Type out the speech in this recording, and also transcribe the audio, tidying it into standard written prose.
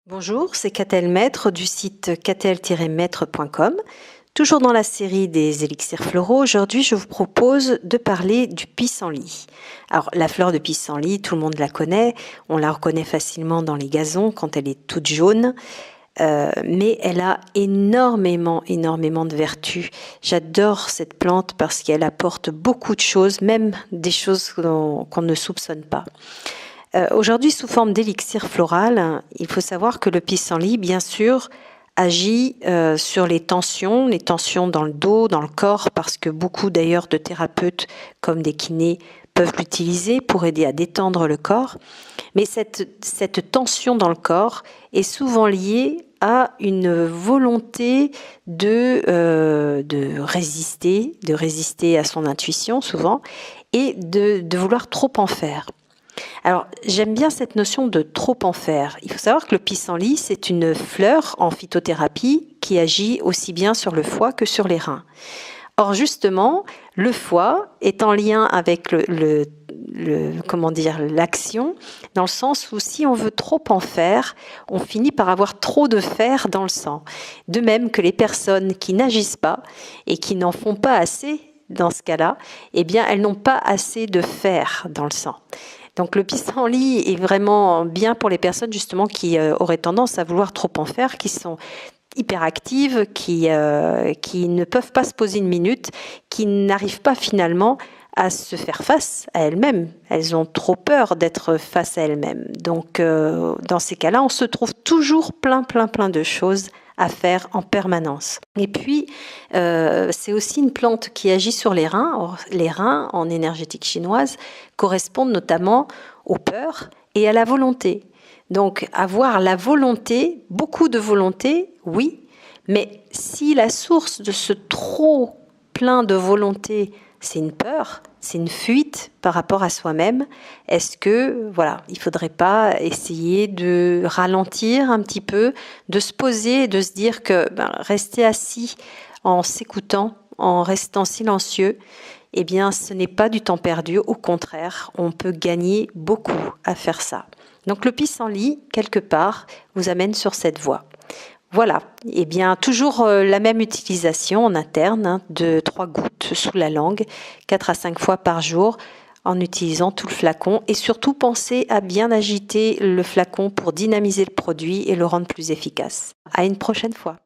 Bonjour, c'est Catel Maître du site catel-maître.com. Toujours dans la série des élixirs floraux, aujourd'hui je vous propose de parler du pissenlit. Alors la fleur de pissenlit, tout le monde la connaît, on la reconnaît facilement dans les gazons quand elle est toute jaune. Mais elle a énormément de vertus. J'adore cette plante parce qu'elle apporte beaucoup de choses, même des choses qu'on ne soupçonne pas. Aujourd'hui, sous forme d'élixir floral, il faut savoir que le pissenlit, bien sûr, agit sur les tensions dans le dos, dans le corps, parce que beaucoup d'ailleurs de thérapeutes comme des kinés peuvent l'utiliser pour aider à détendre le corps. Mais cette tension dans le corps est souvent liée à une volonté de résister à son intuition souvent, et de vouloir trop en faire. Alors, j'aime bien cette notion de trop en faire. Il faut savoir que le pissenlit, c'est une fleur en phytothérapie qui agit aussi bien sur le foie que sur les reins. Or, justement, le foie est en lien avec l'action, dans le sens où si on veut trop en faire, on finit par avoir trop de fer dans le sang. De même que les personnes qui n'agissent pas et qui n'en font pas assez, dans ce cas-là, eh bien, elles n'ont pas assez de fer dans le sang. Donc le pissenlit est vraiment bien pour les personnes justement qui auraient tendance à vouloir trop en faire, qui sont hyperactives, qui ne peuvent pas se poser une minute, qui n'arrivent pas finalement à se faire face à elles-mêmes. Elles ont trop peur d'être face à elles-mêmes. Donc dans ces cas-là, on se trouve toujours plein de choses à faire en permanence. Et puis, c'est aussi une plante qui agit sur les reins. Or, les reins, en énergétique chinoise, correspondent notamment aux peurs et à la volonté. Donc, avoir la volonté, beaucoup de volonté, oui, mais si la source de ce trop plein de volonté, c'est une peur, c'est une fuite par rapport à soi-même, est-ce que, voilà, il ne faudrait pas essayer de ralentir un petit peu, de se poser et de se dire que rester assis en s'écoutant, en restant silencieux, eh bien, ce n'est pas du temps perdu, au contraire, on peut gagner beaucoup à faire ça. Donc le pissenlit, quelque part, vous amène sur cette voie. Voilà, et bien toujours la même utilisation en interne, de 3 gouttes sous la langue, 4 à 5 fois par jour, en utilisant tout le flacon. Et surtout, pensez à bien agiter le flacon pour dynamiser le produit et le rendre plus efficace. À une prochaine fois.